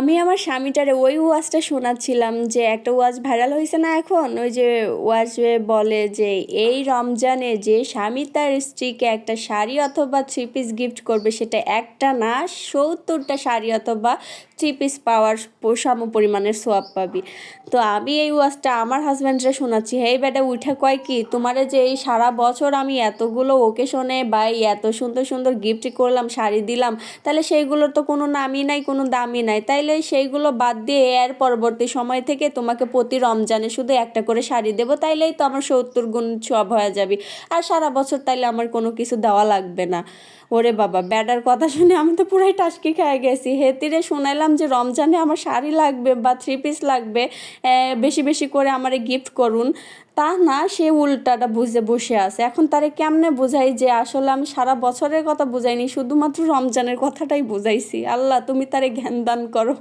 আমি আমার স্বামীটারে ওই ওয়াজটা শোনাচ্ছিলাম যে একটা ওয়াজ ভাইরাল হয়েছে না এখন, ওই যে ওয়াজে বলে যে এই রমজানে যে স্বামী তার স্ত্রীকে একটা শাড়ি অথবা থ্রি পিস গিফট করবে সেটা একটা না 70টা শাড়ি অথবা থ্রি পিস পাওয়ার সম পরিমাণের সোয়াব পাবি। তো আমি এই ওয়াজটা আমার হাজব্যান্ডরা শোনাচ্ছি, হেই বেটা উঠা কয় কি তোমারে যে এই সারা বছর আমি এতগুলো ওকেশনে বা এই এত সুন্দর সুন্দর গিফট করলাম, শাড়ি দিলাম, তাহলে সেইগুলোর তো কোনো নামই নাই, কোনো দামই নাই, তাইলে সেইগুলো বাদ দিয়ে এর পরবর্তী সময় থেকে তোমাকে প্রতি রমজানে শুধু একটা করে শাড়ি দেবো, তাইলেই তো আমার 70 গুণ সব হয়ে যাবে। আর সারা বছর তাইলে আমার কোনো কিছু দেওয়া লাগবে না। ওরে বাবা, ব্যাডার কথা শুনে আমি তো পুরাই টাসকি খেয়ে গেছি। হেতিরে শুনাইলাম যে রমজানে আমার শাড়ি লাগবে বা থ্রি পিস লাগবে, বেশি বেশি করে আমারে গিফট করুন। তা না, সে উল্টাটা বুঝে বসে আছে। এখন তারে কেমনে বোঝাই যে আসলে আমি সারা বছরের কথা বুঝাইনি, শুধুমাত্র রমজানের কথাটাই বুঝাইছি। আল্লাহ তুমি তারে জ্ঞান দান করো।